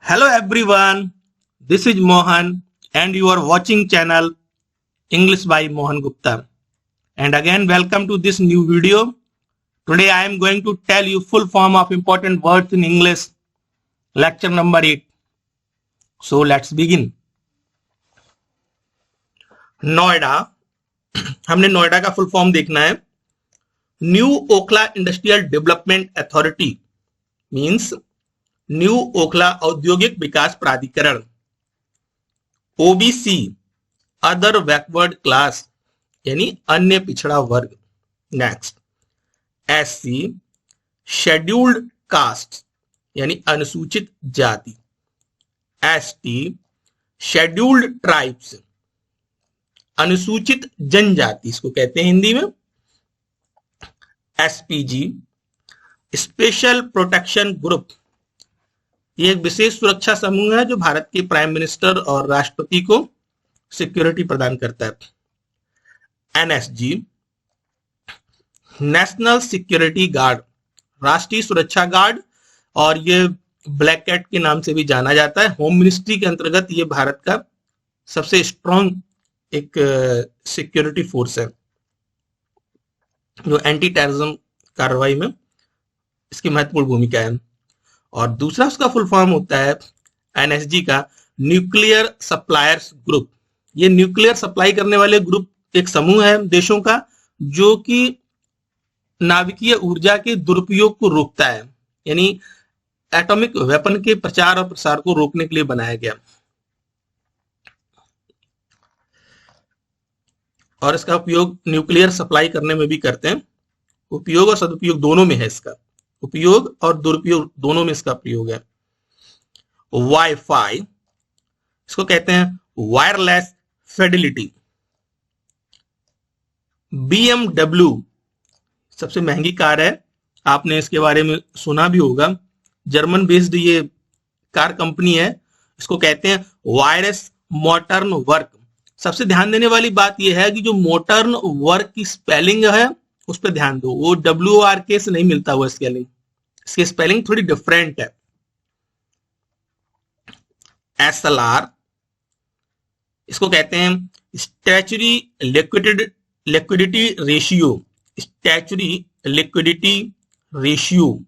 Hello everyone, this is Mohan and you are watching channel English by Mohan Gupta. And again welcome to this new video. Today I am going to tell you full form of important words in English, lecture number 8. So let's begin. Noida, हमने नोएडा का full form देखना है. New Okhla industrial development authority means new Okhla औद्योगिक विकास प्राधिकरण. OBC other backward class यानी अन्य पिछड़ा वर्ग. नेक्स्ट, एससी शेड्यूल्ड कास्ट यानी अनुसूचित जाति. एसटी शेड्यूल्ड ट्राइब्स अनुसूचित जनजाति इसको कहते हैं हिंदी में. एसपीजी स्पेशल प्रोटेक्शन ग्रुप, ये एक विशेष सुरक्षा समूह है जो भारत के प्राइम मिनिस्टर और राष्ट्रपति को सिक्योरिटी प्रदान करता है. एनएसजी नेशनल सिक्योरिटी गार्ड, राष्ट्रीय सुरक्षा गार्ड, और ये ब्लैक कैट के नाम से भी जाना जाता है. होम मिनिस्ट्री के अंतर्गत ये भारत का सबसे स्ट्रॉन्ग एक सिक्योरिटी फोर्स है जो एंटी टेररिज्म कार्रवाई में इसकी महत्वपूर्ण भूमिका है. और दूसरा उसका फुल फॉर्म होता है एनएसजी का न्यूक्लियर सप्लायर्स ग्रुप. ये न्यूक्लियर सप्लाई करने वाले ग्रुप एक समूह है देशों का जो कि नाभिकीय ऊर्जा के दुरुपयोग को रोकता है, यानी एटॉमिक वेपन के प्रचार और प्रसार को रोकने के लिए बनाया गया. और इसका उपयोग न्यूक्लियर सप्लाई करने में भी करते हैं. उपयोग और सदुपयोग दोनों में है, इसका उपयोग और दुरुपयोग दोनों में इसका प्रयोग है. वाईफाई इसको कहते हैं वायरलेस फिडेलिटी. बीएमडब्ल्यू सबसे महंगी कार है, आपने इसके बारे में सुना भी होगा. जर्मन बेस्ड ये कार कंपनी है. इसको कहते हैं वायरस मॉडर्न वर्क. सबसे ध्यान देने वाली बात यह है कि जो मॉडर्न वर्क की स्पेलिंग है उस पर ध्यान दो. वो WRK से नहीं मिलता हुआ स्पेलिंग, इसकी स्पेलिंग थोड़ी डिफरेंट है. SLR इसको कहते हैं statutory liquidity ratio. Statutory liquidity ratio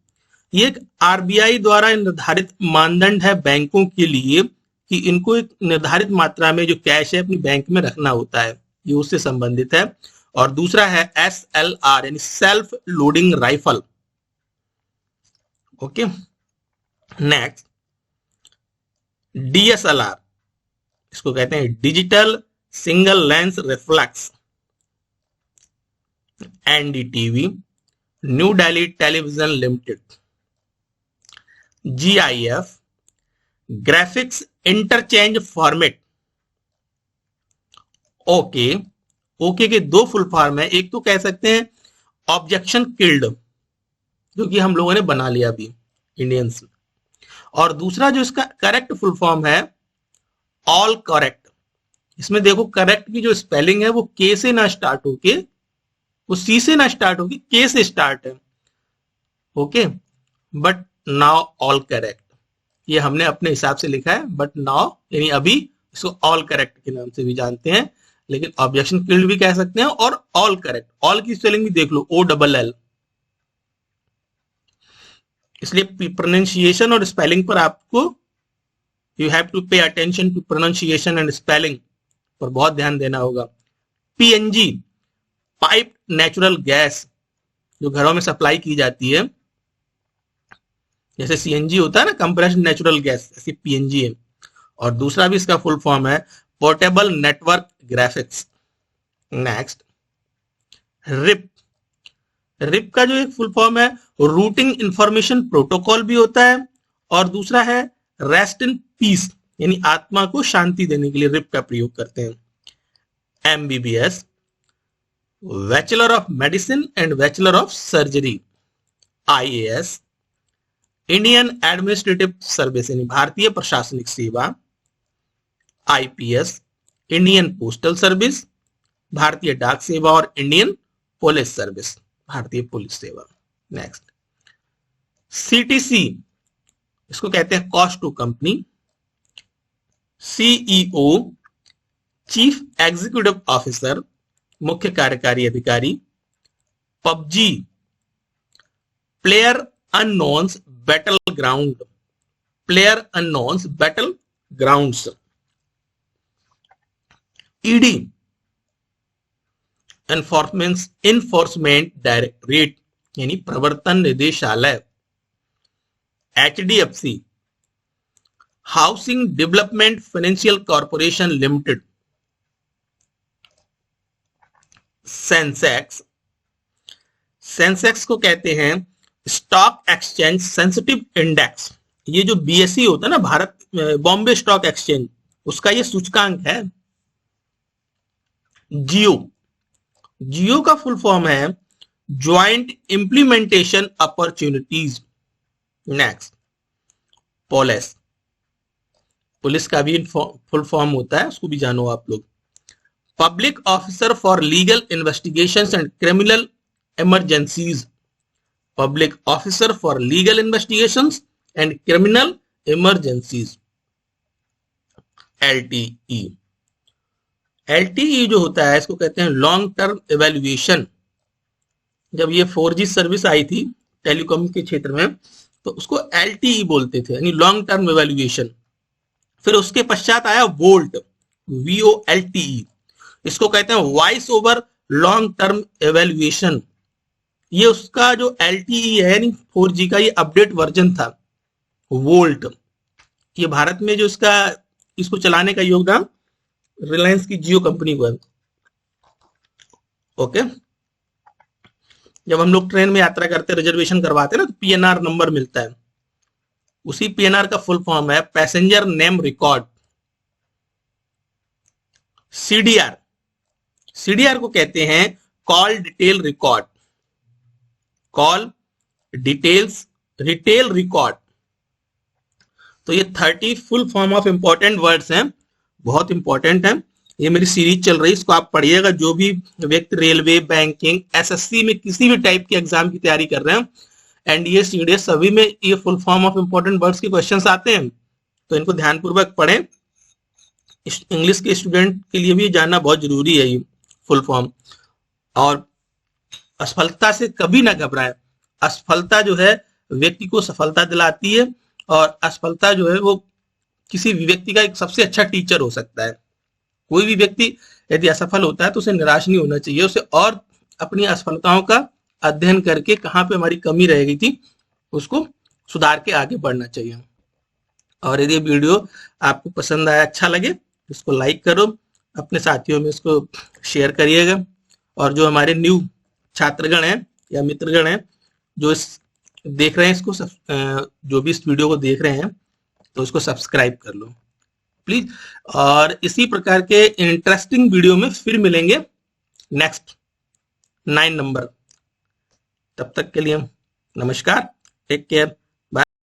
ये एक आरबीआई द्वारा निर्धारित मानदंड है बैंकों के लिए कि इनको एक निर्धारित मात्रा में जो कैश है अपनी बैंक में रखना होता है, ये उससे संबंधित है. और दूसरा है SLR यानी self loading rifle. Okay, next DSLR इसको कहते हैं digital single lens reflex. NDTV new Delhi television limited. GIF graphics interchange format. Okay के दो फुल फॉर्म है. एक तो कह सकते हैं ऑब्जेक्शन किल्ड जो कि हम लोगों ने बना लिया अभी इंडियंस, और दूसरा जो इसका करेक्ट फुल फॉर्म है ऑल करेक्ट. इसमें देखो करेक्ट की जो स्पेलिंग है वो के से ना स्टार्ट होके, वो सी से ना स्टार्ट होके के से स्टार्ट है. Okay, but now all correct ये हमने अपने हिसाब से लिखा है, बट नाउ यानी अभी इसको ऑल करेक्ट के नाम से भी जानते हैं, लेकिन ऑब्जेक्शन किल्ड भी कह सकते हैं और ऑल करेक्ट. ऑल की स्पेलिंग भी देख लो OLL. इसलिए प्रोनाउंसिएशन और स्पेलिंग पर आपको you have to pay attention to pronunciation and spelling पर बहुत ध्यान देना होगा. PNG पाइप नेचुरल गैस जो घरों में सप्लाई की जाती है, जैसे CNG होता है ना कंप्रेस्ड नेचुरल गैस, ऐसी PNG है. और दूसरा भी इसका फुल फॉर्म है portable network graphics. Next RIP का जो एक फुल फॉर्म है रूटिंग इंफॉर्मेशन प्रोटोकॉल भी होता है, और दूसरा है रेस्ट इन पीस यानी आत्मा को शांति देने के लिए रिप का प्रयोग करते हैं. MBBS bachelor of medicine and bachelor of surgery. IAS Indian administrative service यानी भारतीय प्रशासनिक सेवा. IPS इंडियन पोस्टल सर्विस, भारतीय डाक सेवा, और इंडियन पुलिस सर्विस भारतीय पुलिस सेवा. नेक्स्ट CTC इसको कहते हैं cost to company, CEO, chief executive officer, मुख्य कार्यकारी अधिकारी। PUBG, player unknown's battle ground, player unknown's battle grounds. ED, enforcement directorate यानी प्रवर्तन निदेशालय। HDFC, housing development financial corporation limited. Sensex, Sensex को कहते हैं स्टॉक एक्सचेंज सेंसिटिव इंडेक्स। ये जो बीएसई होता है ना, भारत बॉम्बे स्टॉक एक्सचेंज, उसका ये सूचकांक है। जियो, जियो का फुल फॉर्म है joint implementation opportunities. Next, police, police का भी फुल फॉर्म होता है, उसको भी जानो आप लोग। Public officer for legal investigations and criminal emergencies, public officer for legal investigations and criminal emergencies. LTE, LTE जो होता है इसको कहते हैं लॉन्ग टर्म इवैल्यूएशन। जब ये 4G सर्विस आई थी टेलीकॉम के क्षेत्र में तो उसको एलटीई बोलते थे, यानी लॉन्ग टर्म इवैल्यूएशन। फिर उसके पश्चात आया वोल्ट, VOLTE, इसको कहते हैं voice over long term evaluation. ये उसका जो एलटीई है यानी 4G का ये अपडेट वर्जन था वोल्ट। ये भारत में जो इसको चलाने का योगदान रिलायंस की जियो कंपनी को है। ओके, जब हम लोग ट्रेन में यात्रा करते रिजर्वेशन करवाते हैं ना तो पीएनआर नंबर मिलता है, उसी पीएनआर का फुल फॉर्म है passenger name record. CDR, CDR को कहते हैं call detail record, call details retail record. तो ये 30 full form of important words हैं, बहुत इंपॉर्टेंट है। ये मेरी सीरीज चल रही है, इसको आप पढ़िएगा। जो भी व्यक्ति रेलवे, बैंकिंग, एसएससी में किसी भी टाइप के एग्जाम की तैयारी कर रहे हैं, एनडीए, सीडीएस, सभी में ये full form of important words के क्वेश्चंस आते हैं, तो इनको ध्यानपूर्वक पढ़ें। इंग्लिश के स्टूडेंट के लिए भी जानना बहुत जरूरी है ये फुल फॉर्म। और असफलता से कभी ना घबराएं। असफलता जो है व्यक्ति को सफलता दिलाती है, और असफलता जो है वो किसी भी व्यक्ति का एक सबसे अच्छा टीचर हो सकता है। कोई भी व्यक्ति यदि असफल होता है तो उसे निराश नहीं होना चाहिए, उसे और अपनी असफलताओं का अध्ययन करके कहाँ पे हमारी कमी रह गई थी उसको सुधार के आगे बढ़ना चाहिए। और यदि वीडियो आपको पसंद आया, अच्छा लगे, इसको लाइक करो, अपने साथियों में इसको शेयर करिएगा। और जो हमारे न्यू छात्रगण हैं या मित्रगण हैं जो देख रहे हैं इसको, जो भी इस वीडियो को देख रहे हैं तो इसको सब्सक्राइब कर लो प्लीज। और इसी प्रकार के इंटरेस्टिंग वीडियो में फिर मिलेंगे नेक्स्ट 9 नंबर। तब तक के लिए नमस्कार, टेक केयर।